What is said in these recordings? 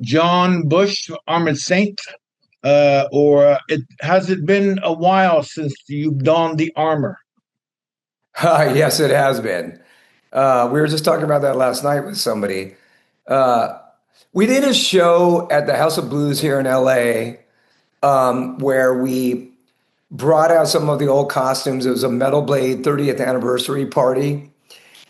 John Bush, Armored Saint, or has it been a while since you've donned the armor? Yes, it has been. We were just talking about that last night with somebody. Uh, we did a show at the House of Blues here in LA, where we brought out some of the old costumes. It was a Metal Blade 30th anniversary party.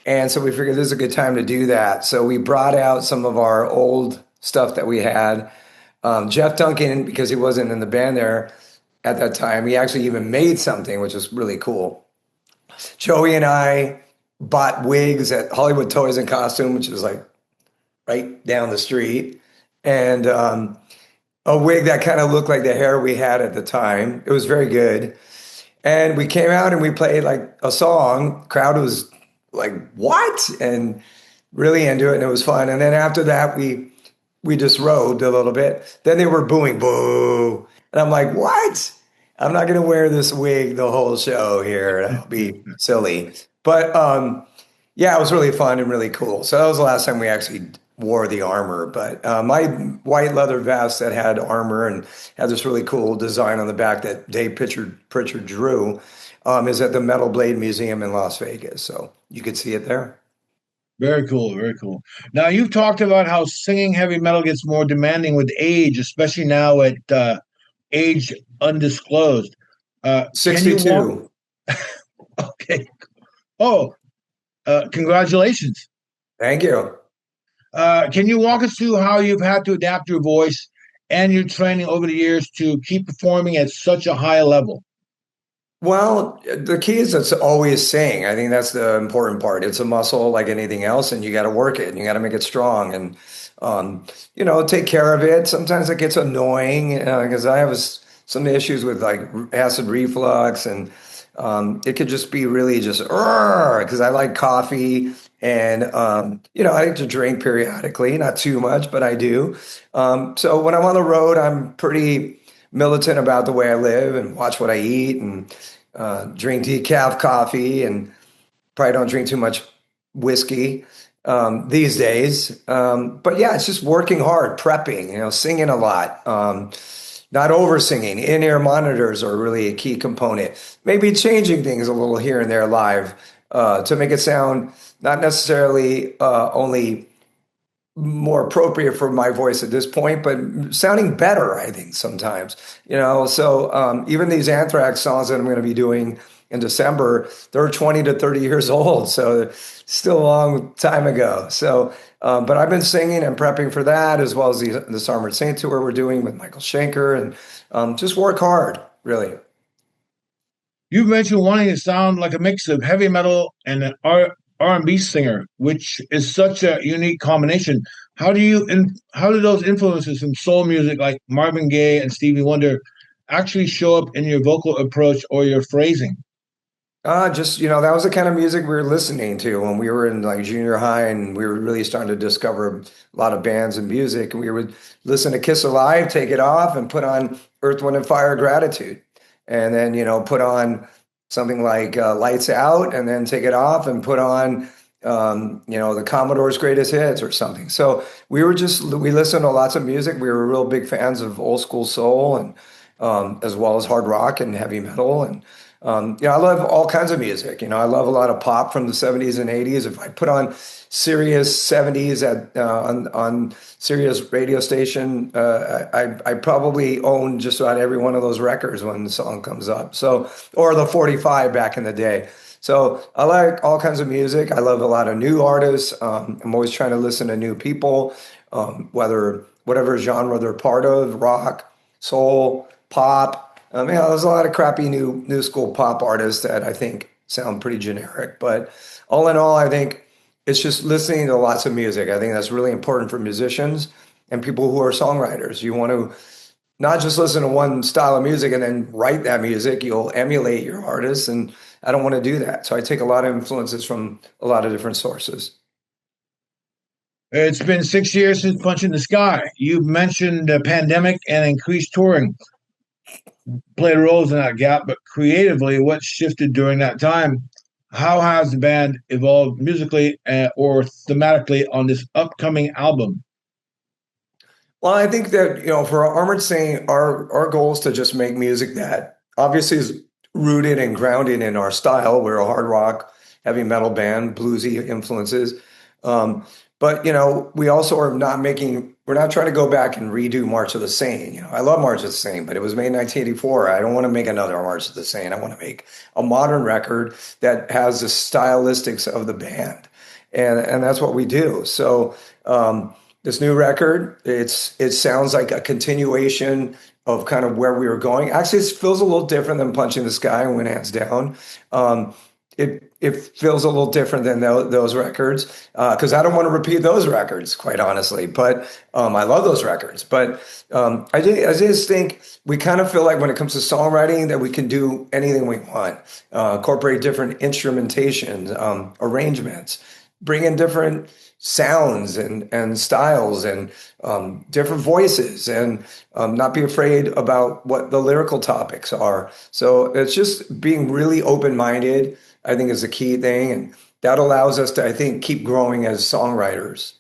And so we figured this is a good time to do that. So we brought out some of our old stuff that we had. Jeff Duncan, because he wasn't in the band there at that time, he actually even made something, which was really cool. Joey and I bought wigs at Hollywood Toys and Costume, which is like right down the street, and a wig that kind of looked like the hair we had at the time. It was very good. And we came out and we played like a song. Crowd was like, "What?" and really into it, and it was fun. And then after that, we just robed a little bit. Then they were booing, "Boo!" And I'm like, "What? I'm not going to wear this wig the whole show here. That'll be silly." But yeah, it was really fun and really cool. So that was the last time we actually wore the armor. But my white leather vest that had armor and had this really cool design on the back that Dave Pritchard drew is at the Metal Blade Museum in Las Vegas. So you could see it there. Very cool, very cool. Now you've talked about how singing heavy metal gets more demanding with age, especially now at age undisclosed. Can you walk? 62. Okay. Oh, congratulations. Thank you. Can you walk us through how you've had to adapt your voice and your training over the years to keep performing at such a high level? Well, the key is it's always sing. I think that's the important part. It's a muscle like anything else, and you got to work it and you got to make it strong and, take care of it. Sometimes it gets annoying because I have some issues with like acid reflux, and it could just be really just because I like coffee and, I like to drink periodically, not too much, but I do. So when I'm on the road, I'm pretty militant about the way I live and watch what I eat and drink decaf coffee and probably don't drink too much whiskey these days. But yeah, it's just working hard, prepping, singing a lot, not over singing. In-ear monitors are really a key component. Maybe changing things a little here and there live to make it sound not necessarily only more appropriate for my voice at this point, but sounding better, I think, sometimes, So even these Anthrax songs that I'm going to be doing in December, they're 20 to 30 years old. So still a long time ago. So, but I've been singing and prepping for that, as well as this Armored Saint tour we're doing with Michael Schenker, and just work hard, really. You've mentioned wanting to sound like a mix of heavy metal and an R&B singer, which is such a unique combination. How do those influences from soul music like Marvin Gaye and Stevie Wonder actually show up in your vocal approach or your phrasing? Just, that was the kind of music we were listening to when we were in like junior high, and we were really starting to discover a lot of bands and music. And we would listen to Kiss Alive, take it off, and put on Earth, Wind, and Fire Gratitude. And then, put on something like Lights Out, and then take it off and put on, the Commodore's Greatest Hits or something. So we listened to lots of music. We were real big fans of old school soul and as well as hard rock and heavy metal. And I love all kinds of music. I love a lot of pop from the 70s and 80s. If I put on Sirius 70s on Sirius radio station, I probably own just about every one of those records when the song comes up. So, or the 45 back in the day. So I like all kinds of music. I love a lot of new artists. I'm always trying to listen to new people, whatever genre they're part of, rock, soul, pop. There's a lot of crappy new school pop artists that I think sound pretty generic. But all in all, I think it's just listening to lots of music. I think that's really important for musicians and people who are songwriters. You want to not just listen to one style of music and then write that music. You'll emulate your artists, and I don't want to do that. So I take a lot of influences from a lot of different sources. It's been 6 years since Punch in the Sky. You've mentioned the pandemic and increased touring played roles in that gap, but creatively, what shifted during that time? How has the band evolved musically or thematically on this upcoming album? Well, I think that, for Armored Saint, our goal is to just make music that obviously is rooted and grounded in our style. We're a hard rock, heavy metal band, bluesy influences. Um, but, we also are not we're not trying to go back and redo March of the Saint. I love March of the Saint, but it was made in 1984. I don't want to make another March of the Saint. I want to make a modern record that has the stylistics of the band. And that's what we do. So, this new record, it sounds like a continuation of kind of where we were going. Actually, it feels a little different than Punching the Sky and When Hands Down. It feels a little different than those records because I don't want to repeat those records, quite honestly. But I love those records. But I just think we kind of feel like when it comes to songwriting that we can do anything we want, incorporate different instrumentations, arrangements, bring in different sounds and styles and different voices and not be afraid about what the lyrical topics are. So it's just being really open-minded, I think, is the key thing. And that allows us to, I think, keep growing as songwriters.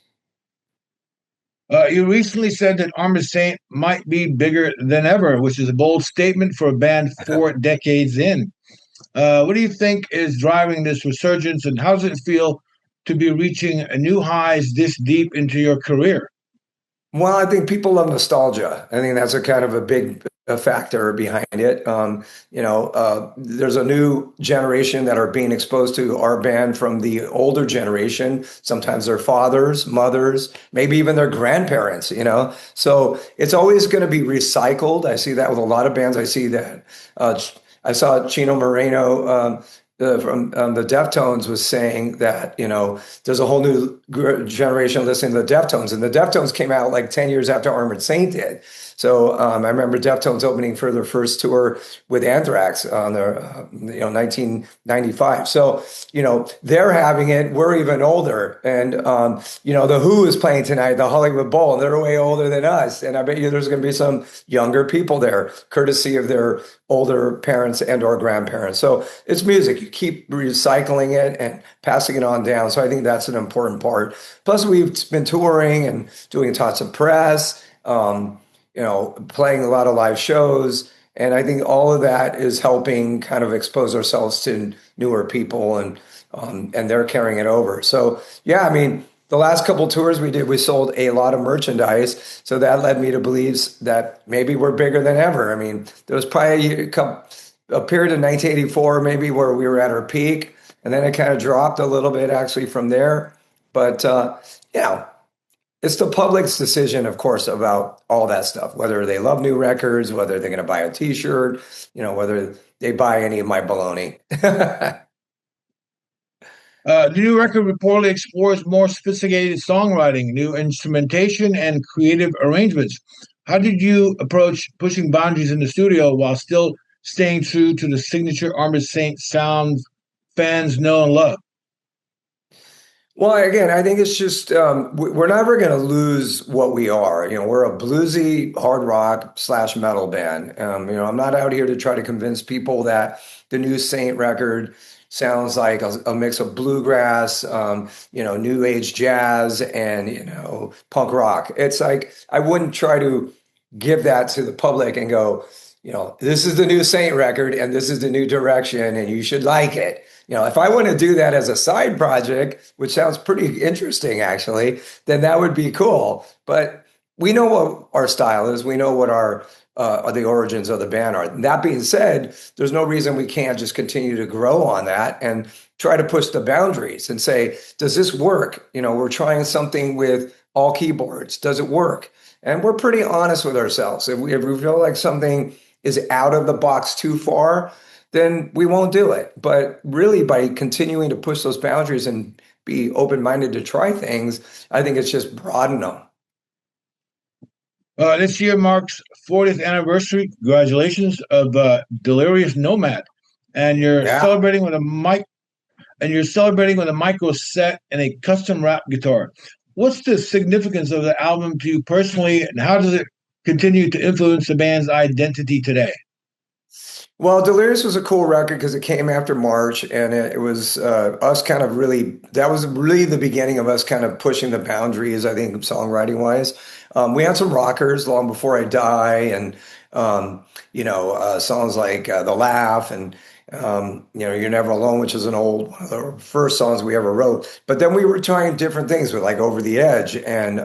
You recently said that Armored Saint might be bigger than ever, which is a bold statement for a band 4 decades in. What do you think is driving this resurgence, and how does it feel to be reaching new highs this deep into your career? Well, I think people love nostalgia. I think that's a kind of a big factor behind it. There's a new generation that are being exposed to our band from the older generation. Sometimes their fathers, mothers, maybe even their grandparents. So it's always going to be recycled. I see that with a lot of bands. I see that. I saw Chino Moreno from the Deftones was saying that, there's a whole new generation listening to the Deftones, and the Deftones came out like 10 years after Armored Saint did. So I remember Deftones opening for their first tour with Anthrax on their, 1995. So, they're having it. We're even older. And, the Who is playing tonight, the Hollywood Bowl, and they're way older than us. And I bet you there's going to be some younger people there, courtesy of their older parents and or grandparents. So it's music. You keep recycling it and passing it on down. So I think that's an important part. Plus, we've been touring and doing talks of press, playing a lot of live shows. And I think all of that is helping kind of expose ourselves to newer people and they're carrying it over. So, yeah, I mean, the last couple tours we did, we sold a lot of merchandise. So that led me to believe that maybe we're bigger than ever. I mean, there was probably a period in 1984 maybe where we were at our peak, and then it kind of dropped a little bit actually from there. But, it's the public's decision, of course, about all that stuff, whether they love new records, whether they're going to buy a T-shirt, whether they buy any of my baloney. The new record reportedly explores more sophisticated songwriting, new instrumentation, and creative arrangements. How did you approach pushing boundaries in the studio while still staying true to the signature Armored Saint sound fans know and love? Well, again, I think it's just we're never going to lose what we are. We're a bluesy hard rock / metal band. I'm not out here to try to convince people that the new Saint record sounds like a mix of bluegrass, new age jazz, and punk rock. It's like I wouldn't try to give that to the public and go, this is the new Saint record and this is the new direction and you should like it. If I want to do that as a side project, which sounds pretty interesting actually, then that would be cool. But we know what our style is. We know what the origins of the band are. That being said, there's no reason we can't just continue to grow on that and try to push the boundaries and say, does this work? We're trying something with all keyboards. Does it work? And we're pretty honest with ourselves. If we feel like something is out of the box too far, then we won't do it. But really, by continuing to push those boundaries and be open-minded to try things, I think it's just broaden them. This year marks 40th anniversary. Congratulations of Delirious Nomad, and you're Yeah. celebrating with a mic, and you're celebrating with a micro set and a custom rap guitar. What's the significance of the album to you personally, and how does it continue to influence the band's identity today? Well, Delirious was a cool record because it came after March, and it was us kind of really, that was really the beginning of us kind of pushing the boundaries, I think, songwriting wise. We had some rockers, Long Before I Die, and songs like The Laugh, and You're Never Alone, which is an old one of the first songs we ever wrote. But then we were trying different things with like Over the Edge and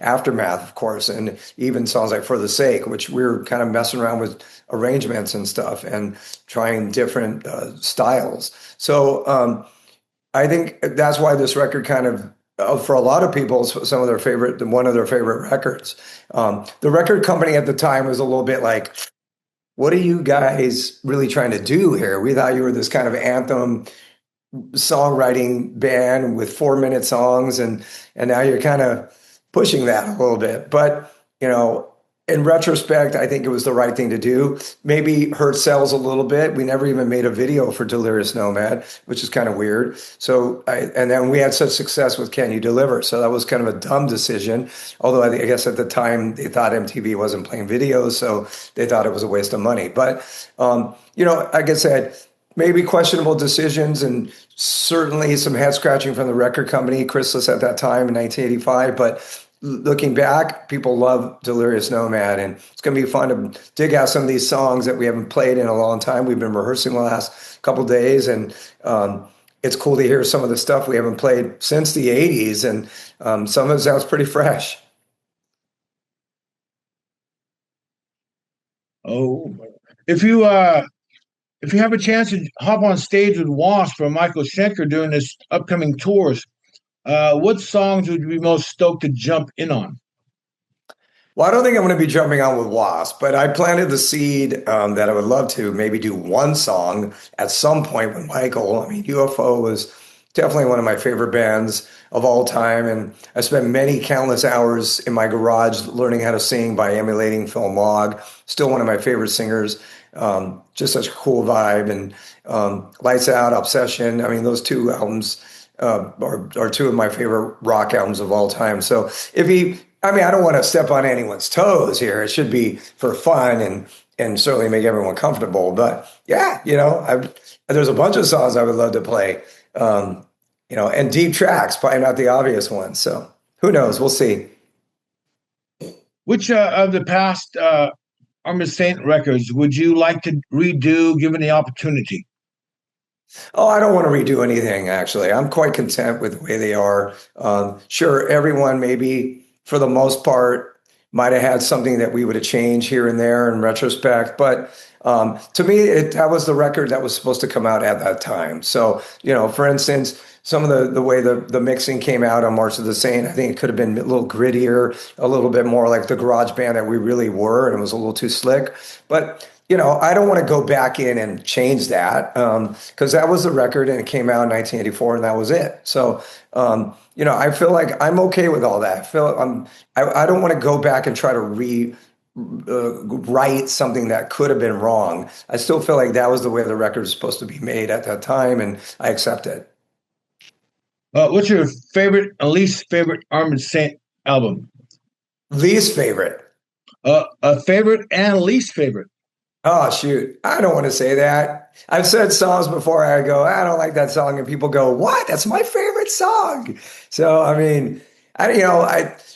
Aftermath, of course, and even songs like For the Sake, which we were kind of messing around with arrangements and stuff and trying different styles. So I think that's why this record kind of, for a lot of people, is one of their favorite records. The record company at the time was a little bit like, what are you guys really trying to do here? We thought you were this kind of anthem songwriting band with 4-minute songs, and now you're kind of pushing that a little bit. But in retrospect, I think it was the right thing to do. Maybe hurt sales a little bit. We never even made a video for Delirious Nomad, which is kind of weird. So, and then we had such success with Can You Deliver? So that was kind of a dumb decision. Although I guess at the time they thought MTV wasn't playing videos, so they thought it was a waste of money. But, like I said, maybe questionable decisions and certainly some head scratching from the record company, Chrysalis at that time in 1985. But looking back, people love Delirious Nomad, and it's going to be fun to dig out some of these songs that we haven't played in a long time. We've been rehearsing the last couple of days, and it's cool to hear some of the stuff we haven't played since the 80s, and some of it sounds pretty fresh. Oh, if you have a chance to hop on stage with Wasp or Michael Schenker during this upcoming tours, what songs would you be most stoked to jump in on? Well, I don't think I'm going to be jumping on with Wasp, but I planted the seed that I would love to maybe do one song at some point with Michael. I mean, UFO was definitely one of my favorite bands of all time, and I spent many countless hours in my garage learning how to sing by emulating Phil Mogg. Still one of my favorite singers. Just such a cool vibe, and Lights Out, Obsession. I mean, those two albums are two of my favorite rock albums of all time. So I don't want to step on anyone's toes here. It should be for fun and certainly make everyone comfortable. But yeah, there's a bunch of songs I would love to play. And deep tracks, probably not the obvious ones. So who knows? We'll see. Which of the past Armored Saint records would you like to redo given the opportunity? Oh, I don't want to redo anything, actually. I'm quite content with the way they are. Sure, everyone maybe, for the most part, might have had something that we would have changed here and there in retrospect. But to me, that was the record that was supposed to come out at that time. So, for instance, some of the way the mixing came out on March of the Saint, I think it could have been a little grittier, a little bit more like the garage band that we really were, and it was a little too slick. But I don't want to go back in and change that because that was the record and it came out in 1984 and that was it. So, I feel like I'm okay with all that. I don't want to go back and try to write something that could have been wrong. I still feel like that was the way the record was supposed to be made at that time, and I accept it. What's your favorite and least favorite Armored Saint album? Least favorite? A favorite and least favorite. Oh, shoot. I don't want to say that. I've said songs before. I go, I don't like that song. And people go, what? That's my favorite song. So, I mean,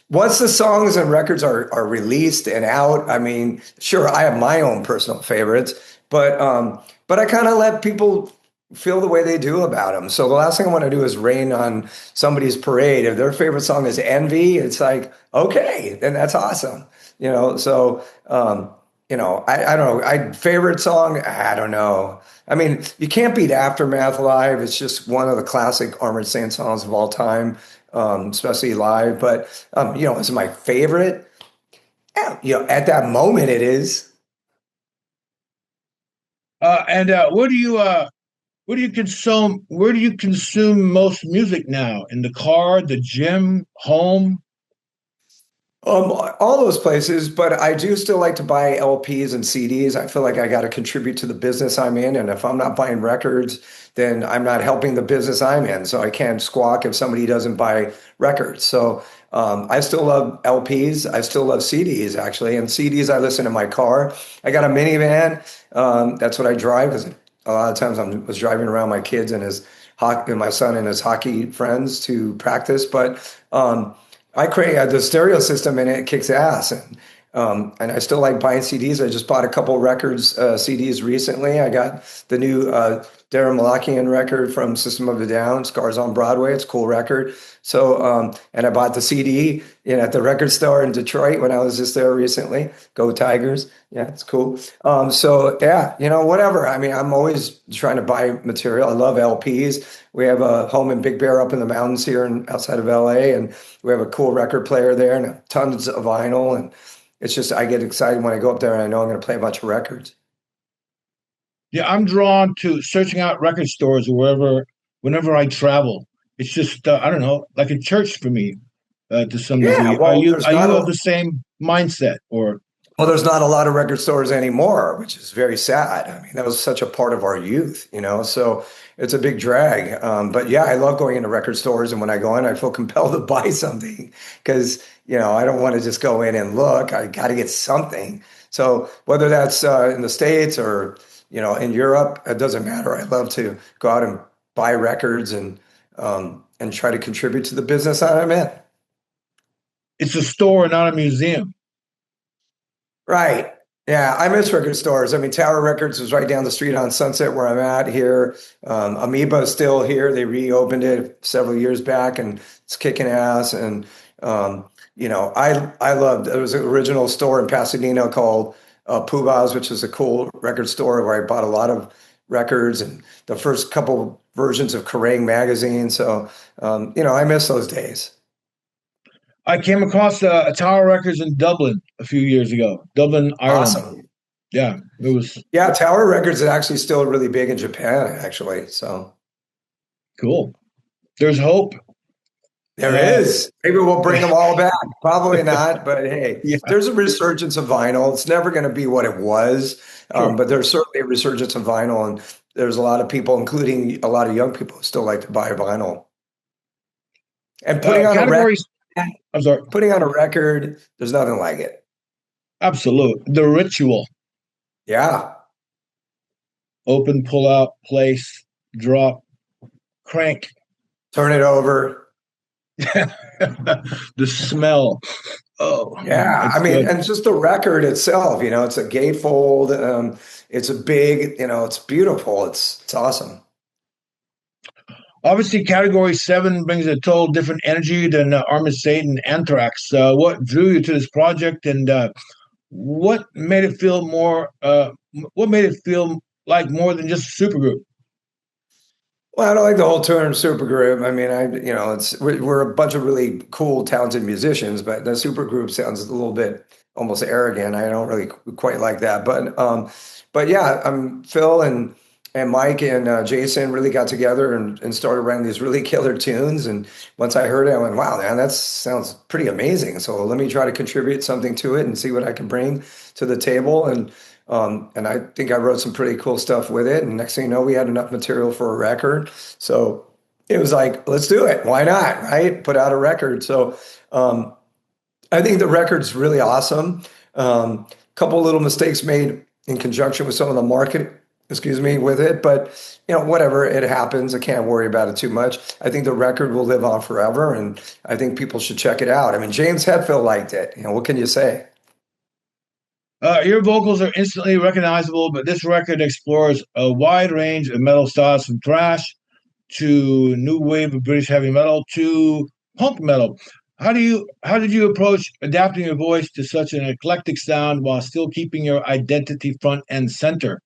once the songs and records are released and out, I mean, sure, I have my own personal favorites, but I kind of let people feel the way they do about them. So the last thing I want to do is rain on somebody's parade. If their favorite song is Envy, it's like, okay, then that's awesome. So, I don't know. Favorite song? I don't know. I mean, you can't beat Aftermath live. It's just one of the classic Armored Saint songs of all time, especially live. But, is it my favorite? Yeah, at that moment it is. And where do you consume most music now? In the car, the gym, home? All those places, but I do still like to buy LPs and CDs. I feel like I got to contribute to the business I'm in, and if I'm not buying records, then I'm not helping the business I'm in. So I can't squawk if somebody doesn't buy records. So I still love LPs. I still love CDs, actually, and CDs I listen in my car. I got a minivan. That's what I drive because a lot of times I was driving around my kids and my son and his hockey friends to practice, but. I create the stereo system and it kicks ass. And I still like buying CDs. I just bought a couple records, CDs recently. I got the new Darren Malakian record from System of a Down, Scars on Broadway. It's a cool record. So, and I bought the CD, at the record store in Detroit when I was just there recently. Go Tigers. Yeah, it's cool. So yeah, whatever. I mean, I'm always trying to buy material. I love LPs. We have a home in Big Bear up in the mountains here outside of LA, and we have a cool record player there and tons of vinyl. And it's just, I get excited when I go up there and I know I'm going to play a bunch of records. Yeah, I'm drawn to searching out record stores whenever I travel. It's just I don't know, like a church for me to some Yeah, degree. Are well, you are you of the same mindset or? there's not a lot of record stores anymore, which is very sad. I mean, that was such a part of our youth. So it's a big drag. But yeah, I love going into record stores, and when I go in, I feel compelled to buy something because, I don't want to just go in and look. I got to get something. So whether that's in the States or, in Europe, it doesn't matter. I love to go out and buy records and try to contribute to the business that I'm in. It's a store, not a museum. Right. Yeah, I miss record stores. I mean, Tower Records was right down the street on Sunset where I'm at here. Amoeba is still here. They reopened it several years back and it's kicking ass. And, I loved, there was an original store in Pasadena called Puba's, which is a cool record store where I bought a lot of records and the first couple versions of Kerrang magazine. So, I miss those days. I came across a Tower Records in Dublin a few years ago, Dublin, Ireland. Awesome. Yeah, it was Yeah, Tower Records is actually still really big in Japan, actually. So cool. There's hope. there is. Maybe we'll bring them all back. Probably not, but hey, Yeah, there's a resurgence of vinyl. It's never going to be what it was, sure. but there's certainly a resurgence of vinyl, and there's a lot of people, including a lot of young people, who still like to buy vinyl. And Categories. I'm sorry. putting on a record, there's nothing like it. Absolute. The ritual. Yeah. Open, pull out, place, drop, crank. Turn it over. The smell. Oh, Yeah, I it's mean, good. and just the record itself, it's a gatefold. It's a big, it's beautiful. It's awesome. Obviously, Category 7 brings a total different energy than Armored Satan, Anthrax. What drew you to this project, and what made it feel more? What made it feel like more than just a supergroup? Well, I don't like the whole term supergroup. I mean, we're a bunch of really cool, talented musicians, but the supergroup sounds a little bit almost arrogant. I don't really quite like that. But yeah, Phil and Mike and Jason really got together and started writing these really killer tunes. And once I heard it, I went, "Wow, man, that sounds pretty amazing." So let me try to contribute something to it and see what I can bring to the table. And I think I wrote some pretty cool stuff with it. And next thing you know, we had enough material for a record. So it was like, let's do it. Why not? Right? Put out a record. So I think the record's really awesome. Couple little mistakes made in conjunction with some of the market, with it. But, whatever, it happens. I can't worry about it too much. I think the record will live on forever. And I think people should check it out. I mean, James Hetfield liked it. What can you say? Your vocals are instantly recognizable, but this record explores a wide range of metal styles from thrash to new wave of British heavy metal to punk metal. How did you approach adapting your voice to such an eclectic sound while still keeping your identity front and center?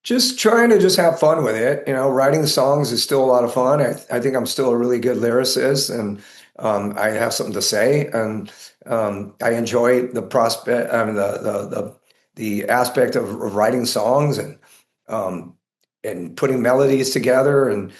Just trying to just have fun with it. Writing songs is still a lot of fun. I think I'm still a really good lyricist, and I have something to say, and I enjoy the prospect, I mean, the aspect of writing songs and putting melodies together and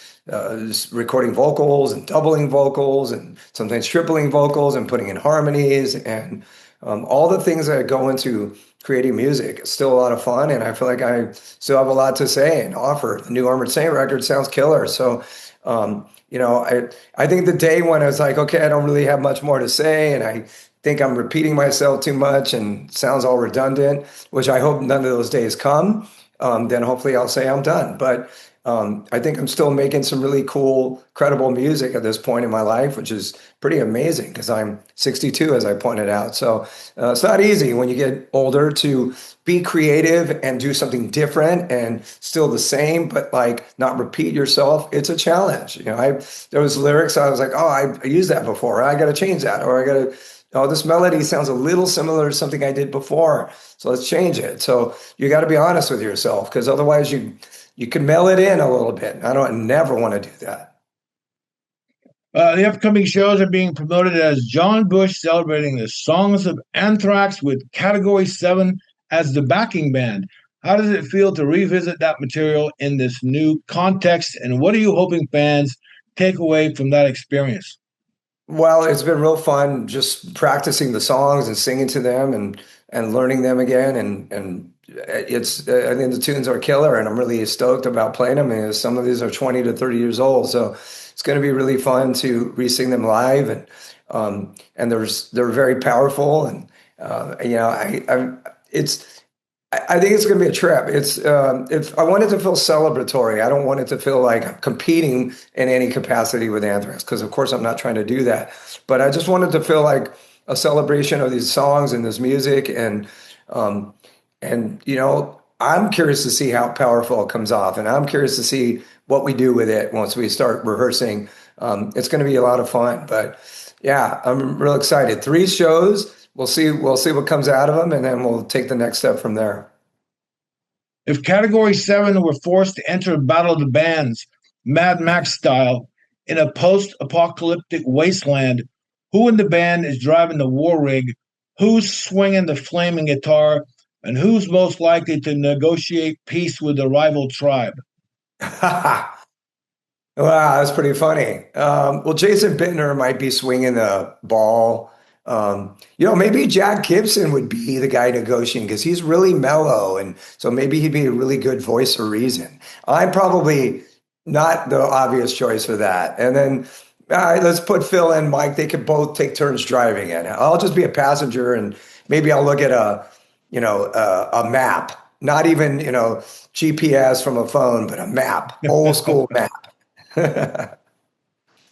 just recording vocals and doubling vocals and sometimes tripling vocals and putting in harmonies and all the things that go into creating music. It's still a lot of fun, and I feel like I still have a lot to say and offer. The new Armored Saint record sounds killer. So, I think the day when I was like, okay, I don't really have much more to say, and I think I'm repeating myself too much and sounds all redundant, which I hope none of those days come, then hopefully I'll say I'm done. But I think I'm still making some really cool, credible music at this point in my life, which is pretty amazing because I'm 62, as I pointed out. So it's not easy when you get older to be creative and do something different and still the same, but like not repeat yourself. It's a challenge. There was lyrics I was like, oh, I used that before. I got to change that, or I got to. Oh, this melody sounds a little similar to something I did before, so let's change it. So you got to be honest with yourself because otherwise you can mail it in a little bit. I never want to do that. The upcoming shows are being promoted as John Bush celebrating the songs of Anthrax with Category 7 as the backing band. How does it feel to revisit that material in this new context? And what are you hoping fans take away from that experience? Well, it's been real fun just practicing the songs and singing to them and learning them again. And it's I think the tunes are killer, and I'm really stoked about playing them. And some of these are 20 to 30 years old, so it's going to be really fun to re-sing them live. And they're very powerful. And I think it's going to be a trip. If I want it to feel celebratory, I don't want it to feel like I'm competing in any capacity with Anthrax, because of course I'm not trying to do that. But I just want it to feel like a celebration of these songs and this music, and I'm curious to see how powerful it comes off, and I'm curious to see what we do with it once we start rehearsing. It's going to be a lot of fun, but yeah, I'm real excited. 3 shows. We'll see what comes out of them, and then we'll take the next step from there. If Category 7 were forced to enter a battle of the bands, Mad Max style, in a post-apocalyptic wasteland, who in the band is driving the war rig, who's swinging the flaming guitar, and who's most likely to negotiate peace with the rival tribe? Wow, that's pretty funny. Well, Jason Bittner might be swinging the ball. Maybe Jack Gibson would be the guy negotiating because he's really mellow, and so maybe he'd be a really good voice of reason. I'm probably not the obvious choice for that. And then let's put Phil and Mike. They could both take turns driving it. I'll just be a passenger, and maybe I'll look at a map, not even GPS from a phone, but a map, old school map.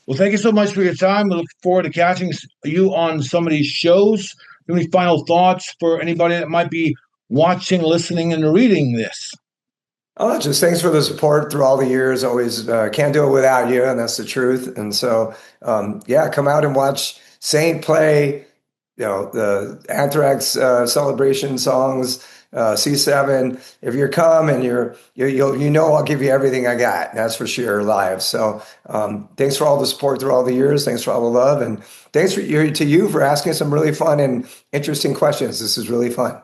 Well, thank you so much for your time. We look forward to catching you on some of these shows. Any final thoughts for anybody that might be watching, listening, and reading this? Oh, just thanks for the support through all the years. Always can't do it without you, and that's the truth. And so, come out and watch Saint play. The Anthrax celebration songs. C7. If you're come and I'll give you everything I got. That's for sure, live. So thanks for all the support through all the years. Thanks for all the love, and thanks to you for asking some really fun and interesting questions. This is really fun.